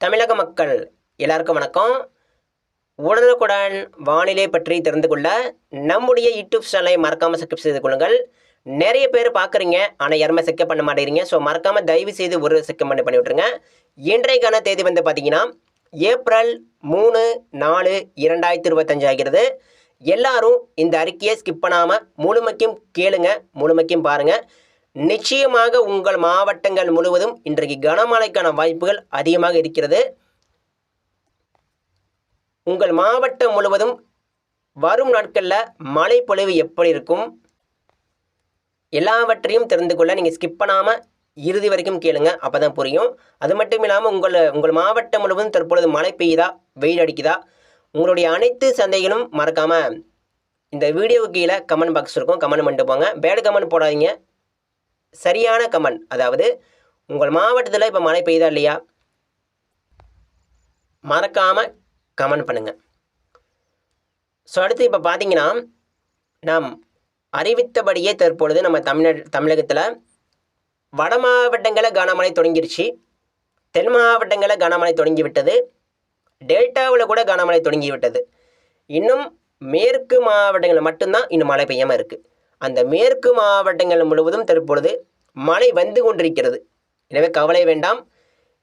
தமிழக மக்கள் எல்லாருக்கும் வணக்கம். உடனுக்குடன் வானிலை பற்றி தெரிந்து கொள்ள நம்முடைய யூடியூப் சேனலை மறக்காமல் சப்ஸ்கிரைப் செய்து கொள்ளுங்கள். நிறைய பேர் பார்க்குறீங்க, ஆனால் யாருமே செக்கப் பண்ண மாட்டேங்கிறீங்க. ஸோ மறக்காமல் தயவு செய்து ஒரு செக்கப் பண்ணி விட்டுருங்க. இன்றைக்கான தேதி வந்து பார்த்தீங்கன்னா ஏப்ரல் 3/4/2025 ஆகிறது. எல்லாரும் இந்த அறிக்கையை ஸ்கிப் பண்ணாமல் முழுமைக்கும் கேளுங்க, முழுமைக்கும் பாருங்கள். நிச்சயமாக உங்கள் மாவட்டங்கள் முழுவதும் இன்றைக்கு கனமழைக்கான வாய்ப்புகள் அதிகமாக இருக்கிறது. உங்கள் மாவட்டம் முழுவதும் வரும் நாட்களில் மழை பொழிவு எப்படி இருக்கும் எல்லாவற்றையும் தெரிந்து கொள்ள நீங்கள் ஸ்கிப் பண்ணாமல் இறுதி வரைக்கும் கேளுங்க, அப்போ தான் புரியும். அது மட்டும் இல்லாமல் உங்கள் மாவட்டம் முழுவதும் தற்பொழுது மழை பெய்யுதா, வெயில் அடிக்குதா, உங்களுடைய அனைத்து சந்தைகளும் மறக்காமல் இந்த வீடியோவுக்கு கீழே கமெண்ட் பாக்ஸ் இருக்கும், கமெண்ட் பண்ணிட்டு போங்க. பேட் கமெண்ட் போடாதீங்க, சரியான கமெண்ட். அதாவது உங்கள் மாவட்டத்தில் இப்போ மழை பெய்யுதா இல்லையா, மறக்காமல் கமெண்ட் பண்ணுங்கள். ஸோ அடுத்து இப்போ பார்த்தீங்கன்னா நாம் அறிவித்தபடியே தற்பொழுது நம்ம தமிழகத்தில் வட மாவட்டங்களில் கனமழை தொடங்கிருச்சு, தென் மாவட்டங்களில் கனமழை தொடங்கிவிட்டது, டெல்டாவில் கூட கனமழை தொடங்கிவிட்டது. இன்னும் மேற்கு மாவட்டங்களில் மட்டும்தான் இன்னும் மழை பெய்யாமல் இருக்குது. அந்த மேற்கு மாவட்டங்கள் முழுவதும் தற்பொழுது மழை வந்து கொண்டிருக்கிறது. எனவே கவலை வேண்டாம்.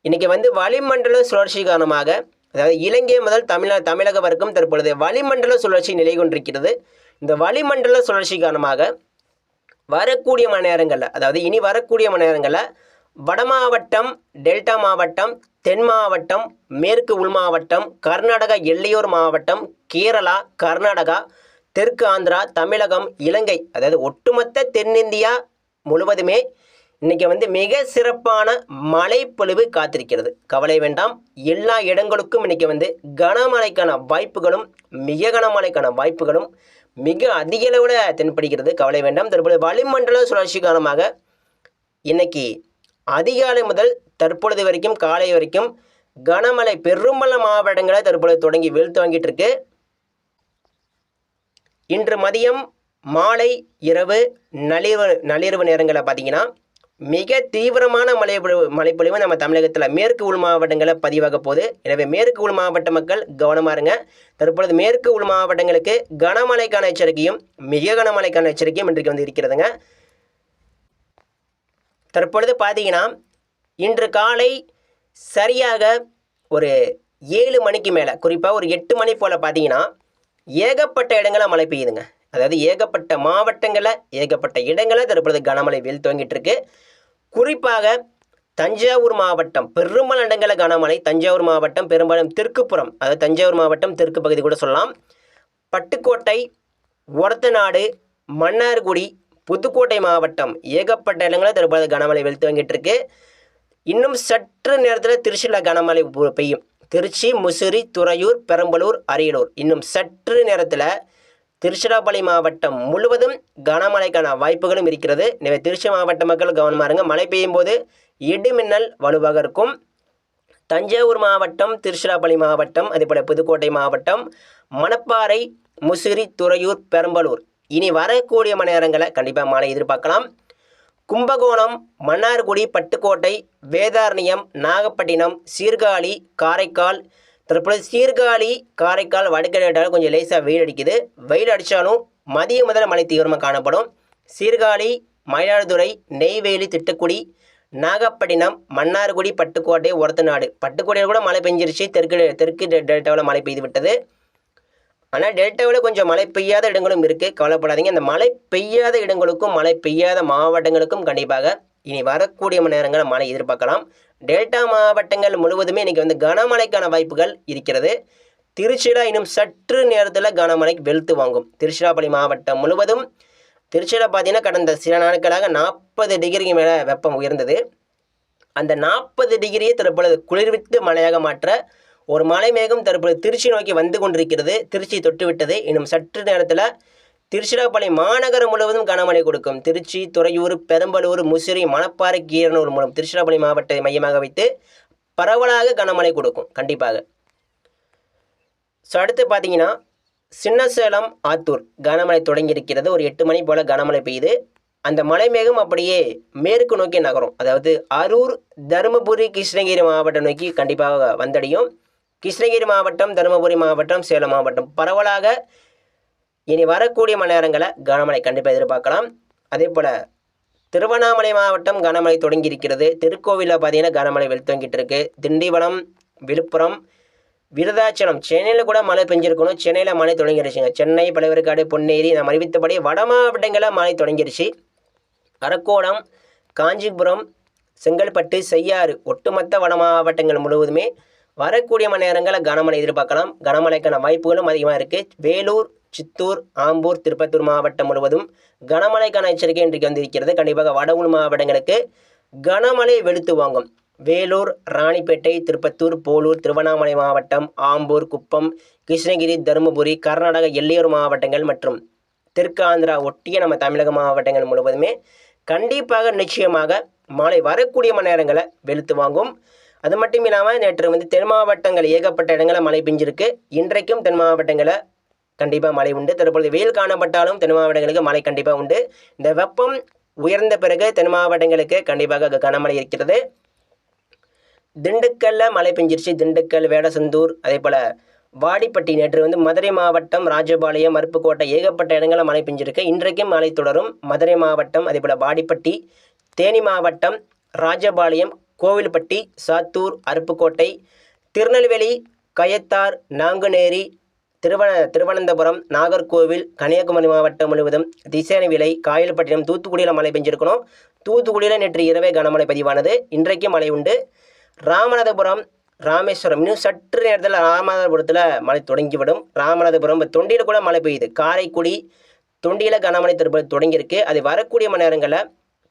இன்றைக்கி வளிமண்டல சுழற்சி காரணமாக, அதாவது இலங்கை முதல் தமிழகம் வரைக்கும் தற்பொழுது வளிமண்டல சுழற்சி நிலை கொண்டிருக்கிறது. இந்த வளிமண்டல சுழற்சி காரணமாக வரக்கூடிய மணி நேரங்களில், அதாவது இனி வரக்கூடிய மணி நேரங்களில் வட மாவட்டம், டெல்டா மாவட்டம், தென் மாவட்டம், மேற்கு உள் மாவட்டம், கர்நாடகா எல்லையோர் மாவட்டம், கேரளா, கர்நாடகா, தெற்கு ஆந்திரா, தமிழகம், இலங்கை, அதாவது ஒட்டுமொத்த தென்னிந்தியா முழுவதுமே இன்றைக்கி மிக சிறப்பான மழை பொழிவு காத்திருக்கிறது. கவலை வேண்டாம். எல்லா இடங்களுக்கும் இன்றைக்கி கனமழைக்கான வாய்ப்புகளும், மிக கனமழைக்கான வாய்ப்புகளும் மிக அதிக அளவில் தென்படுகிறது. கவலை வேண்டாம். தற்பொழுது வளிமண்டல சுழற்சி காரணமாக இன்னைக்கு அதிகாலை முதல் தற்பொழுது வரைக்கும் காலை வரைக்கும் கனமழை பெரும்பாலான மாவட்டங்களை தற்பொழுது தொடங்கி வெளுத்து வாங்கிட்டு இருக்கு. இன்று மதியம், மாலை, இரவு, நள்ளிரவு நேரங்களில் பார்த்தீங்கன்னா மிக தீவிரமான மழைப்பொழிவு நம்ம தமிழகத்தில் மேற்கு உள் மாவட்டங்களில் பதிவாக போகுது. எனவே மேற்கு உள் மாவட்ட மக்கள் கவனமாக இருங்க. தற்பொழுது மேற்கு உள் மாவட்டங்களுக்கு கனமழைக்கான எச்சரிக்கையும், மிக கனமழைக்கான எச்சரிக்கையும் இன்றைக்கு இருக்கிறதுங்க. தற்பொழுது பார்த்தீங்கன்னா இன்று காலை சரியாக ஒரு 7 மணிக்கு மேலே, குறிப்பாக ஒரு 8 மணி போல் பார்த்தீங்கன்னா ஏகப்பட்ட இடங்களில் மழை பெய்யுதுங்க. அதாவது ஏகப்பட்ட மாவட்டங்களில், ஏகப்பட்ட இடங்களில் தற்பொழுது கனமழை வெயில் துவங்கிட்டு இருக்கு. குறிப்பாக தஞ்சாவூர் மாவட்டம் பெரும்பாலான இடங்களில் கனமழை. தஞ்சாவூர் மாவட்டம் பெரும்பாலும் தெற்குப்புறம், அதாவது தஞ்சாவூர் மாவட்டம் தெற்கு பகுதி கூட சொல்லலாம். பட்டுக்கோட்டை, ஒரத்தநாடு, மன்னார்குடி, புதுக்கோட்டை மாவட்டம் ஏகப்பட்ட இடங்களில் தற்பொழுது கனமழை வெயில் துவங்கிட்டு இருக்கு. இன்னும் சற்று நேரத்தில் திருச்சியில் கனமழை பெய்யும். திருச்சி, முசிறி, துறையூர், பெரம்பலூர், அரியலூர், இன்னும் சற்று நேரத்தில் திருச்சிராப்பள்ளி மாவட்டம் முழுவதும் கனமழைக்கான வாய்ப்புகளும் இருக்கிறது. எனவே திருச்சி மாவட்ட மக்கள் கவனமாக இருங்க. மழை பெய்யும் போது இடிமின்னல் வலுவாக இருக்கும். தஞ்சாவூர் மாவட்டம், திருச்சிராப்பள்ளி மாவட்டம், அதேபோல் புதுக்கோட்டை மாவட்டம், மணப்பாறை, முசிறி, துறையூர், பெரம்பலூர் இனி வரக்கூடிய மணி நேரங்களில் கண்டிப்பாக மழை எதிர்பார்க்கலாம். கும்பகோணம், மன்னார்குடி, பட்டுக்கோட்டை, வேதாரண்யம், நாகப்பட்டினம், சீர்காழி, காரைக்கால், தற்பொழுது சீர்காழி, காரைக்கால், வடக்கு கொஞ்சம் லேசாக வெயில் அடிக்குது. வெயில் அடித்தாலும் மதியம் முதல் மழை தீவிரமாக காணப்படும். சீர்காழி, மயிலாடுதுறை, நெய்வேலி, திட்டுக்குடி, நாகப்பட்டினம், மன்னார்குடி, பட்டுக்கோட்டை, ஒரத்தநாடு, பட்டுக்கோட்டையில் கூட மழை பெஞ்சிருச்சு. தெற்கு டெல்டாவில் மழை பெய்து விட்டது. ஆனால் டெல்டாவில் கொஞ்சம் மழை பெய்யாத இடங்களும் இருக்குது, கவலைப்படாதீங்க. அந்த மழை பெய்யாத இடங்களுக்கும், மழை பெய்யாத மாவட்டங்களுக்கும் கண்டிப்பாக இனி வரக்கூடிய மணி நேரங்களில் மழை எதிர்பார்க்கலாம். டெல்டா மாவட்டங்கள் முழுவதுமே இன்றைக்கி கனமழைக்கான வாய்ப்புகள் இருக்கிறது. திருச்சியில் இன்னும் சற்று நேரத்தில் கனமழை வெளுத்து வாங்கும். திருச்சிராப்பள்ளி மாவட்டம் முழுவதும், திருச்சியில் பார்த்தீங்கன்னா கடந்த சில நாட்களாக 40 டிகிரிக்கு மேலே வெப்பம் உயர்ந்தது. அந்த 40 டிகிரியை தற்பொழுது குளிர்வித்து மழையாக மாற்ற ஒரு மலை மேகம் தற்பொழுது திருச்சி நோக்கி வந்து கொண்டிருக்கிறது. திருச்சி தொட்டுவிட்டது. இன்னும் சற்று நேரத்தில் திருச்சிராப்பள்ளி மாநகரம் முழுவதும் கனமழை கொடுக்கும். திருச்சி, துறையூர், பெரம்பலூர், முசிறி, மணப்பாறை, கீரனூர் மூலம் திருச்சிராப்பள்ளி மாவட்டத்தை மையமாக வைத்து பரவலாக கனமழை கொடுக்கும் கண்டிப்பாக. ஸோ அடுத்து பார்த்தீங்கன்னா சின்னசேலம், ஆத்தூர் கனமழை தொடங்கி இருக்கிறது. ஒரு 8 மணி போல் கனமழை பெய்யுது. அந்த மலைமேகம் அப்படியே மேற்கு நோக்கி நகரும். அதாவது அரூர், தருமபுரி, கிருஷ்ணகிரி மாவட்டம் நோக்கி கண்டிப்பாக வந்தடையும். கிருஷ்ணகிரி மாவட்டம், தருமபுரி மாவட்டம், சேலம் மாவட்டம் பரவலாக இனி வரக்கூடிய மணி நேரங்களில் கனமழை கண்டிப்பாக எதிர்பார்க்கலாம். அதே போல் திருவண்ணாமலை மாவட்டம் கனமழை தொடங்கி இருக்கிறது. திருக்கோவிலில் பார்த்தீங்கன்னா கனமழை வெளுத்தங்கிட்டு இருக்கு. திண்டிவனம், விழுப்புரம், விருதாச்சலம், சென்னையில் கூட மழை பெஞ்சிருக்கணும். சென்னையில் மழை தொடங்கிடுச்சுங்க. சென்னை, பழவேற்காடு, பொன்னேரி நாம் அறிவித்தபடி வட மாவட்டங்களில் மழை தொடங்கிடுச்சு. அரக்கோணம், காஞ்சிபுரம், செங்கல்பட்டு, செய்யாறு ஒட்டுமொத்த வட மாவட்டங்கள் முழுவதுமே வரக்கூடிய மணி நேரங்களில் கனமழை எதிர்பார்க்கலாம். கனமழைக்கான வாய்ப்புகளும் அதிகமாக இருக்குது. வேலூர், சித்தூர், ஆம்பூர், திருப்பத்தூர் மாவட்டம் முழுவதும் கனமழைக்கான எச்சரிக்கை இன்றைக்கு வந்திருக்கிறது. கண்டிப்பாக வட உள் மாவட்டங்களுக்கு கனமழை வெளுத்து வாங்கும். வேலூர், ராணிப்பேட்டை, திருப்பத்தூர், போலூர், திருவண்ணாமலை மாவட்டம், ஆம்பூர், குப்பம், கிருஷ்ணகிரி, தருமபுரி, கர்நாடக எல்லையோர் மாவட்டங்கள் மற்றும் தெற்கு ஆந்திரா ஒட்டிய நம்ம தமிழக மாவட்டங்கள் முழுவதுமே கண்டிப்பாக நிச்சயமாக மழை வரக்கூடிய மணி நேரங்களை வெளுத்து வாங்கும். அது மட்டும் இல்லாமல் நேற்று தென் மாவட்டங்கள் ஏகப்பட்ட இடங்களில் மழை பெஞ்சிருக்கு. இன்றைக்கும் தென் மாவட்டங்களில் கண்டிப்பாக மழை உண்டு. தற்பொழுது வெயில் காணப்பட்டாலும் தென் மாவட்டங்களுக்கு மழை கண்டிப்பாக உண்டு. இந்த வெப்பம் உயர்ந்த பிறகு தென் மாவட்டங்களுக்கு கண்டிப்பாக கனமழை இருக்கிறது. திண்டுக்கல்லில் மழை பெஞ்சிருச்சு. திண்டுக்கல், வேடசந்தூர், அதே போல் வாடிப்பட்டி, நேற்று மதுரை மாவட்டம், ராஜபாளையம், அருப்புக்கோட்டை ஏகப்பட்ட இடங்களில் மழை பெஞ்சிருக்கு. இன்றைக்கும் மழை தொடரும். மதுரை மாவட்டம், அதே போல் வாடிப்பட்டி, தேனி மாவட்டம், ராஜபாளையம், கோவில்பட்டி, சாத்தூர், அருப்புக்கோட்டை, திருநெல்வேலி, கயத்தார், நாங்குநேரி, திருவனந்தபுரம், நாகர்கோவில், கன்னியாகுமரி மாவட்டம் முழுவதும், திசையனவிலை, காயல்பட்டினம், தூத்துக்குடியில் மழை பெஞ்சிருக்கணும். தூத்துக்குடியில் நேற்று இரவே கனமழை பதிவானது. இன்றைக்கும் மழை உண்டு. ராமநாதபுரம், ராமேஸ்வரம் இன்னும் சற்று நேரத்தில் ராமநாதபுரத்தில் மழை தொடங்கிவிடும். ராமநாதபுரம் தொண்டியில் கூட மழை பெய்யுது. காரைக்குடி, தொண்டியில் கனமழை தற்போது தொடங்கியிருக்கு. அது வரக்கூடிய மணி நேரங்களில்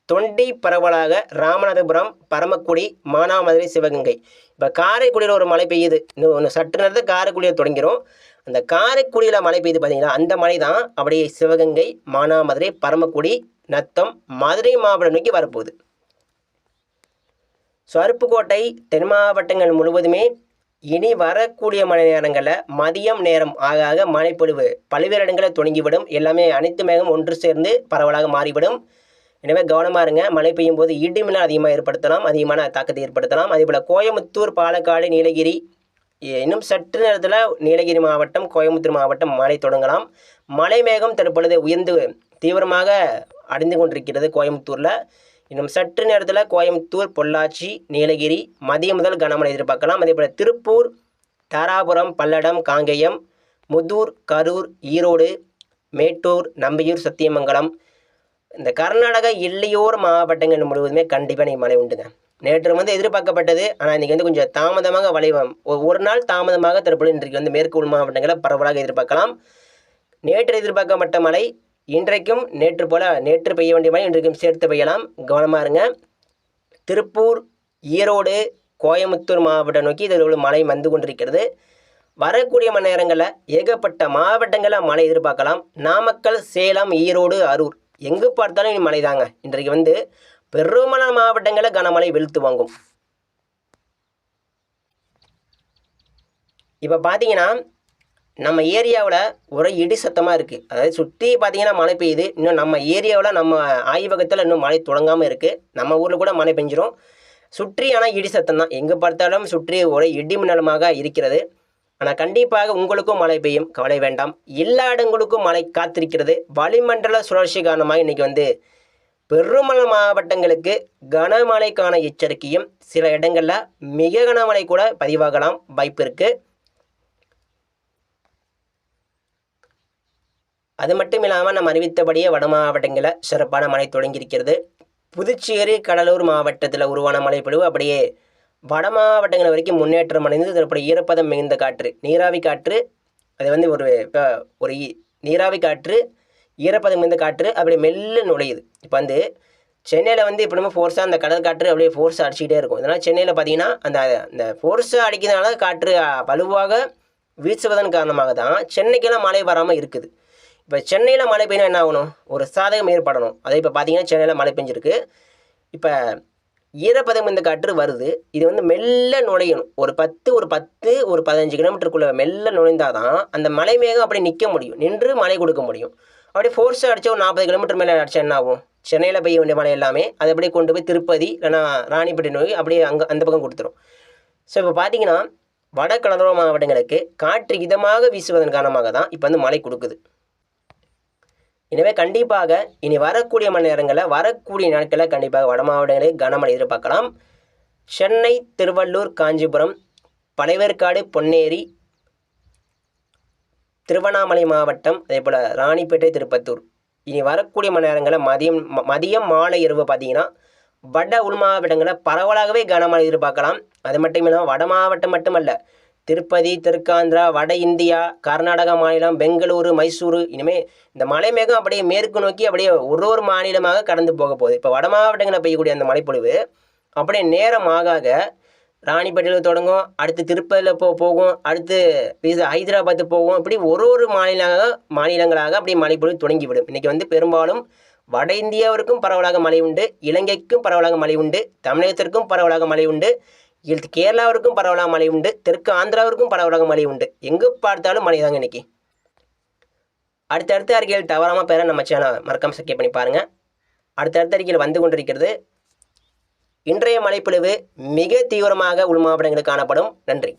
தொண்டி பரவலாக ராமநாதபுரம், பரமக்குடி, மானாமதுரை, சிவகங்கை. இப்போ காரைக்குடியில் ஒரு மழை பெய்யுது. இன்னும் சற்று நேரத்தில் காரைக்குடியில் தொடங்கிடும். அந்த காரைக்குடியில் மழை பெய்யுது பார்த்தீங்கன்னா, அந்த மழை தான் அப்படியே சிவகங்கை, மானாமதுரை, பரமக்குடி, நத்தம், மதுரை மாவட்டம் நோக்கி வரப்போகுது. ஸோ அருப்புக்கோட்டை, தென் மாவட்டங்கள் முழுவதுமே இனி வரக்கூடிய மழை நேரங்களில் மதியம் நேரம் ஆக ஆக மழைப்பொழிவு பல்வேறு இடங்களில் தொடங்கிவிடும். எல்லாமே அனைத்து மேகம் ஒன்று சேர்ந்து பரவலாக மாறிவிடும். எனவே கவனமாக இருங்க. மழை பெய்யும் போது இடிமின்னல் அதிகமாக ஏற்படுத்தலாம், அதிகமான தாக்கத்தை ஏற்படுத்தலாம். அதேபோல் கோயமுத்தூர், பாலக்காடு, நீலகிரி இன்னும் சற்று நேரத்தில் நீலகிரி மாவட்டம், கோயமுத்தூர் மாவட்டம் மழை தொடங்கலாம். மழை மேகம் தற்பொழுது உயர்ந்து தீவிரமாக அடைந்து கொண்டிருக்கிறது கோயமுத்தூரில். இன்னும் சற்று நேரத்தில் கோயமுத்தூர், பொள்ளாச்சி, நீலகிரி மதியம் முதல் கனமழை எதிர்பார்க்கலாம். அதேபோல் திருப்பூர், தாராபுரம், பல்லடம், காங்கேயம், முத்தூர், கரூர், ஈரோடு, மேட்டூர், நம்பியூர், சத்தியமங்கலம் இந்த கர்நாடக எல்லையோர் மாவட்டங்கள் முழுவதுமே கண்டிப்பாக மழை உண்டுங்க. நேற்று எதிர்பார்க்கப்பட்டது. ஆனால் இன்றைக்கி கொஞ்சம் தாமதமாக ஒரு நாள் தாமதமாக தற்போது இன்றைக்கு மேற்கு உள் மாவட்டங்களை பரவலாக எதிர்பார்க்கலாம். நேற்று எதிர்பார்க்கப்பட்ட மழை இன்றைக்கும் நேற்று பெய்ய வேண்டிய மழை இன்றைக்கும் சேர்த்து பெய்யலாம். கவனமாக இருங்க. திருப்பூர், ஈரோடு, கோயமுத்தூர் மாவட்டம் நோக்கி இதில் மழை வந்து கொண்டிருக்கிறது. வரக்கூடிய மணி நேரங்களில் ஏகப்பட்ட மாவட்டங்களில் மழை எதிர்பார்க்கலாம். நாமக்கல், சேலம், ஈரோடு, அரூர் எங்கு பார்த்தாலும் மழை தாங்க. இன்றைக்கு பெரும்பாலான மாவட்டங்களில் கனமழை வெளுத்து வாங்கும். இப்போ பார்த்தீங்கன்னா நம்ம ஏரியாவில் ஒரு இடி சத்தமாக இருக்குது. அதாவது சுற்றி பார்த்தீங்கன்னா மழை பெய்யுது. இன்னும் நம்ம ஏரியாவில் நம்ம ஆய்வகத்தில் இன்னும் மழை தொடங்காமல் இருக்குது. நம்ம ஊரில் கூட மழை பெஞ்சிரும். சுற்றி ஆனால் இடி சத்தம் தான். எங்கே பார்த்தாலும் சுற்றி ஒரு இடி மின்னலுமாக இருக்கிறது. ஆனால் கண்டிப்பாக உங்களுக்கும் மழை பெய்யும், கவலை வேண்டாம். எல்லா இடங்களுக்கும் மழை காத்திருக்கிறது. வளிமண்டல சுழற்சி காரணமாக இன்றைக்கி பெருமளவு மாவட்டங்களுக்கு கனமழைக்கான எச்சரிக்கையும், சில இடங்களில் மிக கனமழை கூட பதிவாகலாம் வாய்ப்பு இருக்குது. அது மட்டும் இல்லாமல் நம்ம அறிவித்தபடியே வட மாவட்டங்களில் சிறப்பான மழை தொடங்கியிருக்கிறது. புதுச்சேரி, கடலூர் மாவட்டத்தில் உருவான மழைப்பொழிவு அப்படியே வட மாவட்டங்கள் வரைக்கும் முன்னேற்றம் அடைந்து தற்போது ஈரப்பதம் மிகுந்த காற்று, நீராவி காற்று, அது ஒரு நீராவி காற்று, ஈரப்பதம் மிகுந்த காற்று அப்படி மெல்ல நுழையுது. இப்போ சென்னையில் எப்படியுமே ஃபோர்ஸாக அந்த கடல் காற்று அப்படியே ஃபோர்ஸாக அடிச்சுக்கிட்டே இருக்கும். இதனால் சென்னையில் பார்த்தீங்கன்னா அந்த ஃபோர்ஸாக அடிக்கிறதுனால காற்று வலுவாக வீசுவதன் காரணமாக தான் சென்னைக்கெல்லாம் மழை வராமல் இருக்குது. இப்போ சென்னையில் மழை பெய்யணும் என்ன ஆகணும்? ஒரு சாதகம் ஏற்படணும். அதை இப்போ பார்த்தீங்கன்னா சென்னையில் மழை பெஞ்சிருக்கு. இப்போ ஈரப்பதம் இந்த காற்று வருது. இது மெல்ல நுழையணும். ஒரு 15 கிலோமீட்டருக்குள்ளே மெல்ல நுழைந்தால் தான் அந்த மலை மேகம் அப்படி நிற்க முடியும், நின்று மழை கொடுக்க முடியும். அப்படியே ஃபோர்ஸாக அடித்தா ஒரு 40 கிலோமீட்டர் மேலே அடித்தா என்ன ஆகும்? சென்னையில் பெய்ய வேண்டிய மழை எல்லாமே அது அப்படியே கொண்டு போய் திருப்பதி இல்லைனா ராணிப்பேட்டை நோக்கி அப்படியே அங்கே அந்த பக்கம் கொடுத்துரும். ஸோ இப்போ பார்த்தீங்கன்னா வட கடலோர மாவட்டங்களுக்கு காற்று இதமாக வீசுவதன் காரணமாக தான் இப்போ வந்து மழை கொடுக்குது. எனவே கண்டிப்பாக இனி வரக்கூடிய மணி நேரங்களில் வரக்கூடிய நாட்களில் கண்டிப்பாக வட மாவட்டங்களில் கனமழை எதிர்பார்க்கலாம். சென்னை, திருவள்ளூர், காஞ்சிபுரம், பழைவேற்காடு, பொன்னேரி, திருவண்ணாமலை மாவட்டம், அதே போல் ராணிப்பேட்டை, திருப்பத்தூர் இனி வரக்கூடிய மணி நேரங்களில் மதியம் மாலை இரவு பார்த்தீங்கன்னா வட உள் மாவட்டங்களில் பரவலாகவே கனமழை எதிர்பார்க்கலாம். அது மட்டும் இல்லாமல் வட மாவட்டம் மட்டுமல்ல, திருப்பதி, தெற்காந்திரா, வட இந்தியா, கர்நாடகா மாநிலம், பெங்களூரு, மைசூரு இனிமேல் இந்த மலை மேகம் அப்படியே மேற்கு நோக்கி அப்படியே ஒரு மாநிலமாக கடந்து போக போகுது. இப்போ வட மாவட்டங்களில் பெய்யக்கூடிய அந்த மழைப்பொழிவு அப்படியே நேரம் ஆக ராணிப்பேட்டையில் தொடங்கும், அடுத்து திருப்பதியில் போகும், அடுத்து ஹைதராபாத்து போகும், இப்படி ஒரு மாநிலங்களாக அப்படியே மழைப்பொழிவு தொடங்கிவிடும். இன்றைக்கி வந்து பெரும்பாலும் வட இந்தியாவிற்கும் பரவலாக மழை உண்டு, இலங்கைக்கும் பரவலாக மழை உண்டு, தமிழகத்திற்கும் பரவலாக மழை உண்டு, கேரளாவிற்கும் பரவலாக மழை உண்டு, தெற்கு ஆந்திராவிற்கும் பரவலாக மழை உண்டு. எங்கு பார்த்தாலும் மழை தாங்க இன்றைக்கி. அடுத்தடுத்த அறிக்கைகள் தவறாமல் பெற நம்ம சேனல் மறக்காம சப்ஸ்கிரைப் பண்ணி பாருங்கள். அடுத்தடுத்த அறிக்கையில் வந்து கொண்டிருக்கிறது. இன்றைய மழைப்பொழிவு மிக தீவிரமாக உள் மாவட்டங்களுக்கு காணப்படும். நன்றி.